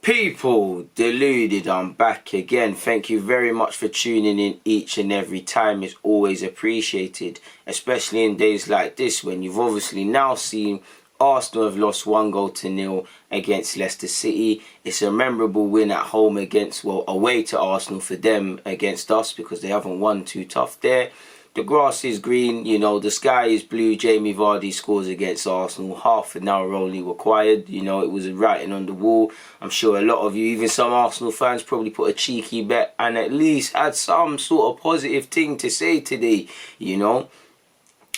People, Deluded, I'm back again. Thank you very much for tuning in each and every time. It's always appreciated, especially in days like this when you've obviously now seen Arsenal have lost 1-0 against Leicester City. It's a memorable win at home against, well, away to Arsenal for them against us because they haven't won too tough there. The grass is green, you know, the sky is blue. Jamie Vardy scores against Arsenal. Half an hour only required. You know, it was writing on the wall. I'm sure a lot of you, even some Arsenal fans, probably put a cheeky bet and at least had some sort of positive thing to say today, you know.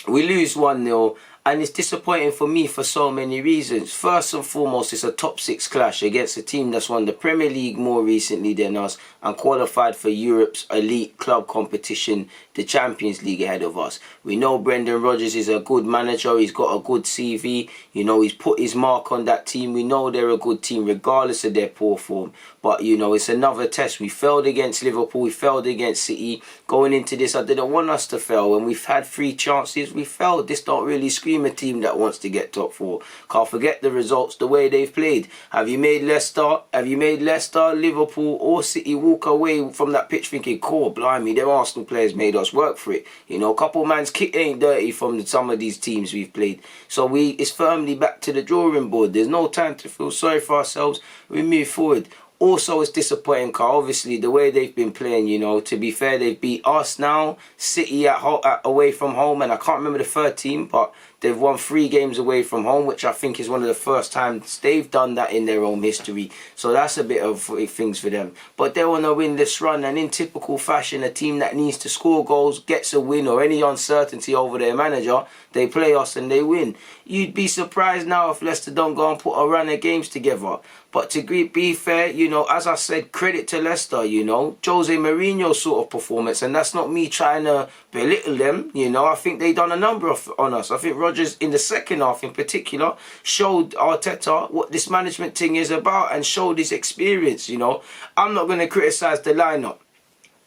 We lose 1-0. And it's disappointing for me for so many reasons. First and foremost, it's a top 6 clash against a team that's won the Premier League more recently than us and qualified for Europe's elite club competition, the Champions League, ahead of us. We know Brendan Rodgers is a good manager. He's got a good CV. You know, he's put his mark on that team. We know they're a good team regardless of their poor form. But, you know, it's another test. We failed against Liverpool. We failed against City. Going into this, I didn't want us to fail. When we've had 3 chances, we failed. This don't really scream a team that wants to get top 4. Can't forget the results, the way they've played. Have you made Leicester, Liverpool or City walk away from that pitch thinking, cool, blimey, them Arsenal players made us work for it? You know, a couple man's kit ain't dirty from some of these teams we've played. So it's firmly back to the drawing board. There's no time to feel sorry for ourselves. We move forward. Also, it's disappointing because obviously the way they've been playing, you know, to be fair, they've beat us now, City away from home, and I can't remember the third team, but they've won 3 games away from home, which I think is one of the first times they've done that in their own history. So that's a bit of things for them. But they want to win this run, and in typical fashion, a team that needs to score goals, gets a win, or any uncertainty over their manager, they play us and they win. You'd be surprised now if Leicester don't go and put a run of games together. But to be fair, you know, as I said, credit to Leicester, you know, Jose Mourinho's sort of performance, and that's not me trying to belittle them, you know. I think they done a number on us. I think Rodgers, in the second half in particular, showed Arteta what this management thing is about and showed his experience, you know. I'm not going to criticise the lineup.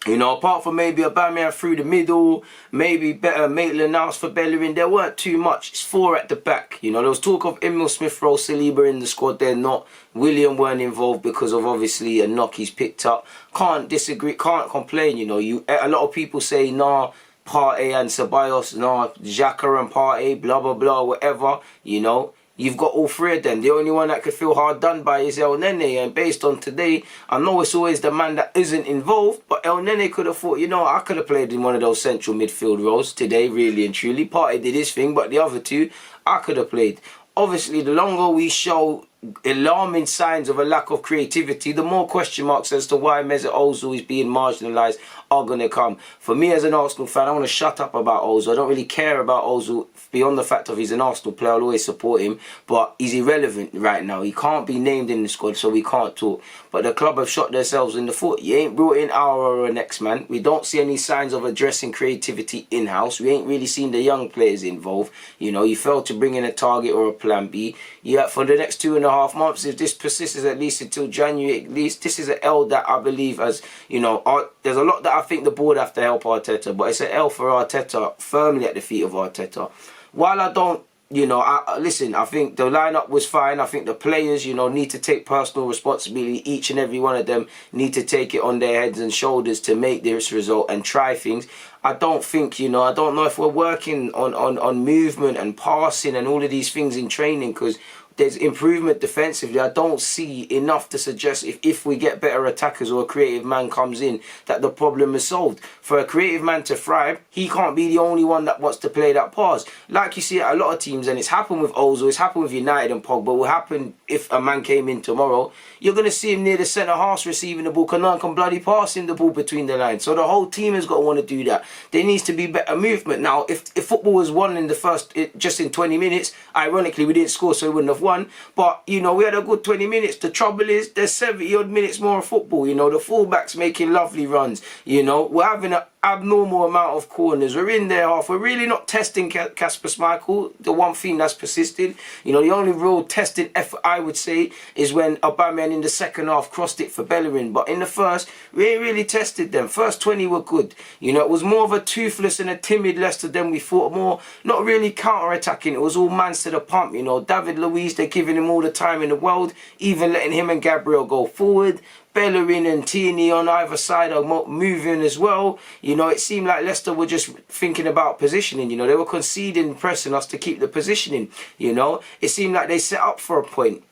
You know, apart from maybe Aubameyang through the middle, maybe better Maitland-Niles for Bellerin, there weren't too much. It's 4 at the back. You know, there was talk of Emil Smith-Rowe, Saliba in the squad. They're not. William weren't involved because of obviously a knock he's picked up. Can't disagree, can't complain. You know, a lot of people say, nah, Partey and Ceballos, nah, Xhaka and Partey, blah, blah, blah, whatever, you know. You've got all 3 of them. The only one that could feel hard done by is El Nene. And based on today, I know it's always the man that isn't involved, but El Nene could have thought, you know, I could have played in one of those central midfield roles today, really and truly. Partey did his thing, but the other 2, I could have played. Obviously, the longer we show alarming signs of a lack of creativity, the more question marks as to why Mesut Ozil is being marginalised are going to come. For me as an Arsenal fan, I want to shut up about Ozil. I don't really care about Ozil beyond the fact of he's an Arsenal player. I'll always support him, but he's irrelevant right now. He can't be named in the squad, so we can't talk. But the club have shot themselves in the foot. You ain't brought in our or a next man. We don't see any signs of addressing creativity in-house. We ain't really seen the young players involved. You know, you failed to bring in a target or a plan B. Yeah, for the next 2.5 months, if this persists at least until January, at least, this is an L that I believe as, you know, there's a lot that I think the board have to help Arteta, but it's an L for Arteta, firmly at the feet of Arteta. While I don't, you know, listen, I think the lineup was fine. I think the players, you know, need to take personal responsibility. Each and every one of them need to take it on their heads and shoulders to make this result and try things. I don't think, you know, I don't know if we're working on movement and passing and all of these things in training, because there's improvement defensively. I don't see enough to suggest if we get better attackers or a creative man comes in that the problem is solved. For a creative man to thrive, he can't be the only one that wants to play that pass. Like you see at a lot of teams, and it's happened with Ozil, it's happened with United and Pogba, will happen if a man came in tomorrow. You're going to see him near the centre half receiving the ball, because no one can bloody pass him the ball between the lines. So the whole team has got to want to do that. There needs to be better movement. Now, if football was won in the first, just in 20 minutes, ironically, we didn't score, so we wouldn't have won. But, you know, we had a good 20 minutes. The trouble is, there's 70 odd minutes more of football. You know, the fullbacks making lovely runs. You know, we're having abnormal amount of corners. We're in their half. We're really not testing Kasper Schmeichel. The one thing that's persisted, you know, the only real testing effort I would say is when Aubameyang in the second half crossed it for Bellerin. But in the first, we really tested them. First 20 were good. You know, it was more of a toothless and a timid Leicester than we thought. More, not really counter-attacking. It was all mans to the pump. You know, David Luiz, they're giving him all the time in the world, even letting him and Gabriel go forward. Bellerin and Tierney on either side are moving as well. You know, it seemed like Leicester were just thinking about positioning. You know, they were conceding, pressing us to keep the positioning. You know, it seemed like they set up for a point.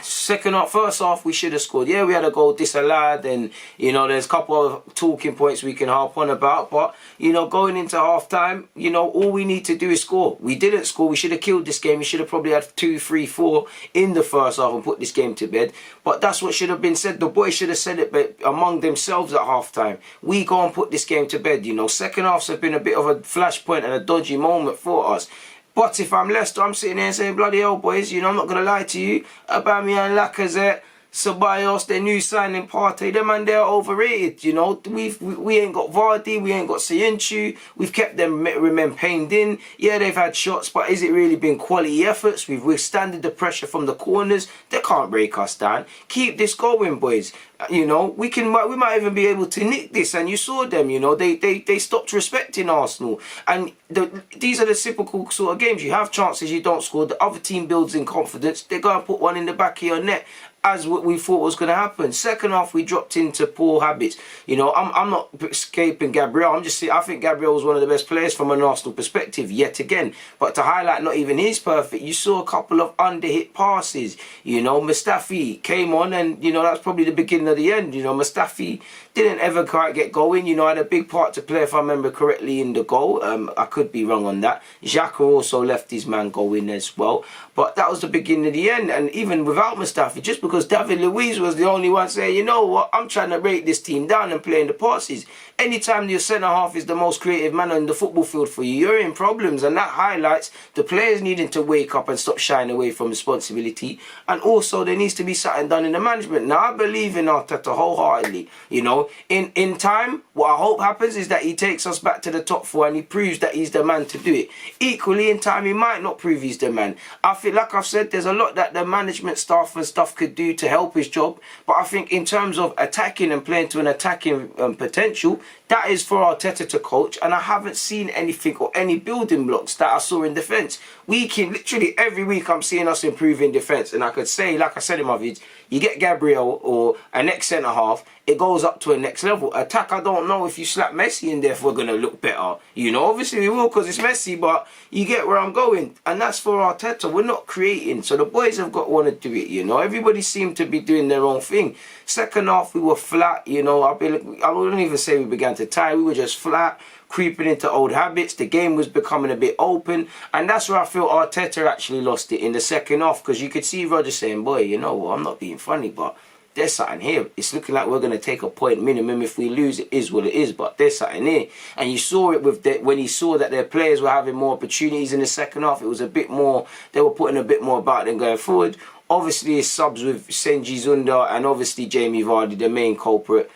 Second half, first half, we should have scored. Yeah, we had a goal disallowed, and you know, there's a couple of talking points we can harp on about. But you know, going into half time, you know, all we need to do is score. We didn't score. We should have killed this game. We should have probably had 2, 3, 4 in the first half and put this game to bed. But that's what should have been said. The boys should have said it, but among themselves at half time. We go and put this game to bed. You know, second halves have been a bit of a flashpoint and a dodgy moment for us. But if I'm Leicester, I'm sitting there saying, bloody hell, boys, you know, I'm not going to lie to you. Aubameyang, Lacazette, Ceballos, their new signing Partey, them and they're overrated, you know. We ain't got Vardy, we ain't got Sayinchu. We've kept them remain pained in. Yeah, they've had shots, but has it really been quality efforts? We've withstanded the pressure from the corners. They can't break us down. Keep this going, boys. You know, we might even be able to nick this. And you saw them, you know, they stopped respecting Arsenal. And these are the typical sort of games. You have chances, you don't score. The other team builds in confidence. They go and put one in the back of your net, as what we thought was going to happen. Second half, we dropped into poor habits. You know, I'm not escaping Gabriel. I think Gabriel was one of the best players from an Arsenal perspective, yet again. But to highlight not even his perfect, you saw a couple of underhit passes. You know, Mustafi came on and, you know, that's probably the beginning of the end. You know, Mustafi didn't ever quite get going. You know, had a big part to play, if I remember correctly, in the goal. I could be wrong on that. Xhaka also left his man going as well. But that was the beginning of the end. And even without Mustafi, just because David Luiz was the only one saying, you know what, I'm trying to break this team down and playing the passes. Anytime your centre-half is the most creative man on the football field for you, you're in problems. And that highlights the players needing to wake up and stop shying away from responsibility. And also, there needs to be something done in the management. Now, I believe in Arteta wholeheartedly. You know, in time, what I hope happens is that he takes us back to the top 4 and he proves that he's the man to do it. Equally, in time, he might not prove he's the man. I feel, like I've said, there's a lot that the management staff and stuff could do to help his job. But I think in terms of attacking and playing to an attacking potential, that is for Arteta to coach, and I haven't seen anything or any building blocks that I saw in defence. Literally every week I'm seeing us improving defence, and I could say, like I said in my vids, you get Gabriel or a next centre-half, it goes up to a next level. Attack, I don't know if you slap Messi in there if we're going to look better. You know, obviously we will because it's Messi, but you get where I'm going. And that's for Arteta. We're not creating. So the boys have got to want to do it, you know. Everybody seemed to be doing their own thing. Second half, we were flat, you know. I wouldn't even say we began to tie. We were just flat, creeping into old habits. The game was becoming a bit open. And that's where I feel Arteta actually lost it in the second half. Because you could see Roger saying, boy, you know what, I'm not being funny, but there's something here. It's looking like we're going to take a point minimum. If we lose, it is what it is. But there's something here. And you saw it with when he saw that their players were having more opportunities in the second half. It was a bit more, they were putting a bit more about them going forward. Obviously, his subs with Senji Zunda and obviously Jamie Vardy, the main culprit,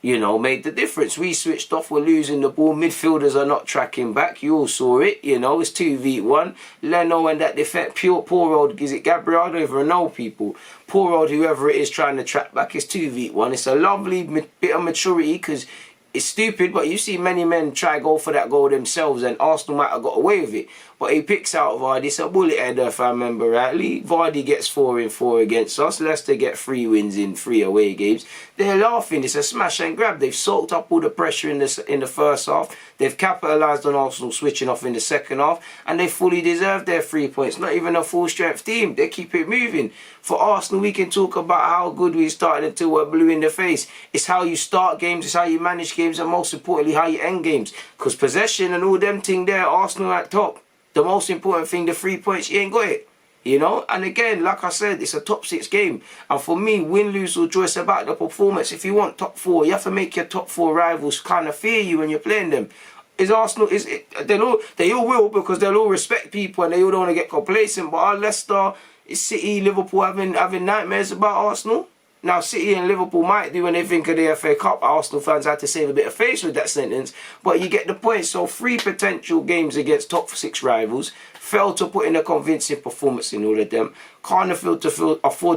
you know, made the difference. We switched off, we're losing the ball. Midfielders are not tracking back. You all saw it, you know, it's 2v1. Leno and that defense, poor old, is it Gabriel? I don't even know people. Poor old whoever it is trying to track back, it's 2v1. It's a lovely bit of maturity because it's stupid, but you see many men try go for that goal themselves and Arsenal might have got away with it. But he picks out Vardy. It's a bullet header, if I remember rightly. Vardy gets 4 in 4 against us. Leicester get 3 wins in 3 away games. They're laughing. It's a smash and grab. They've soaked up all the pressure in the first half. They've capitalised on Arsenal switching off in the second half. And they fully deserve their 3 points. Not even a full-strength team. They keep it moving. For Arsenal, we can talk about how good we started until we're blue in the face. It's how you start games. It's how you manage games. And most importantly, how you end games. Because possession and all them thing there, Arsenal at top. The most important thing, the 3 points, you ain't got it. You know? And again, like I said, it's a top 6 game. And for me, win, lose or draw, it's about the performance. If you want top 4, you have to make your top 4 rivals kind of fear you when you're playing them. Is Arsenal, they all will because they'll all respect people and they all don't want to get complacent. But are Leicester, is City, Liverpool having nightmares about Arsenal? Now, City and Liverpool might do when they think of the FA Cup. Arsenal fans had to save a bit of face with that sentence, but you get the point. So 3 potential games against top 6 rivals. Failed to put in a convincing performance in all of them. Can't afford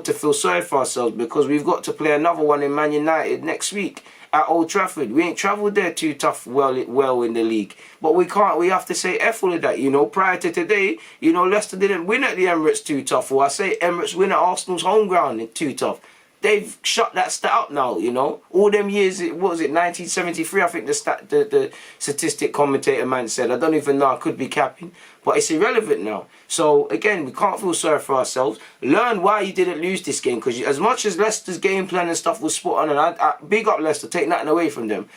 to feel sorry for ourselves because we've got to play another one in Man United next week at Old Trafford. We ain't travelled there too tough well in the league. But we have to say F all of that, you know. Prior to today, you know, Leicester didn't win at the Emirates too tough. Or I say Emirates win at Arsenal's home ground too tough. They've shut that stat up now, you know. All them years, what was it, 1973, I think the statistic commentator man said. I don't even know, I could be capping. But it's irrelevant now. So, again, we can't feel sorry for ourselves. Learn why you didn't lose this game. Because as much as Leicester's game plan and stuff was spot on, and I big up Leicester, take nothing away from them.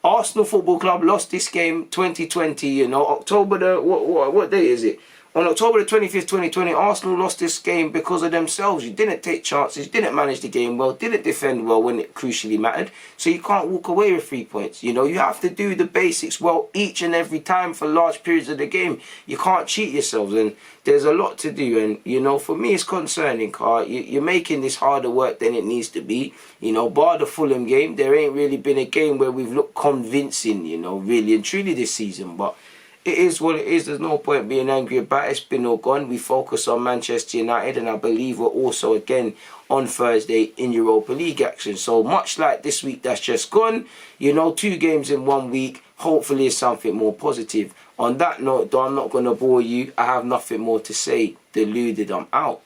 Arsenal Football Club lost this game 2020, you know, October the, what day is it? On October the 25th, 2020, Arsenal lost this game because of themselves. You didn't take chances, didn't manage the game well, didn't defend well when it crucially mattered. So you can't walk away with 3 points. You know, you have to do the basics well each and every time for large periods of the game. You can't cheat yourselves, and there's a lot to do. And, you know, for me, it's concerning, Carl. You're making this harder work than it needs to be. You know, bar the Fulham game, there ain't really been a game where we've looked convincing, you know, really and truly this season. But it is what it is. There's no point being angry about it. It's been all gone. We focus on Manchester United, and I believe we're also again on Thursday in Europa League action. So much like this week that's just gone, you know, 2 games in 1 week. Hopefully it's something more positive. On that note, though, I'm not going to bore you. I have nothing more to say. Deluded, I'm out.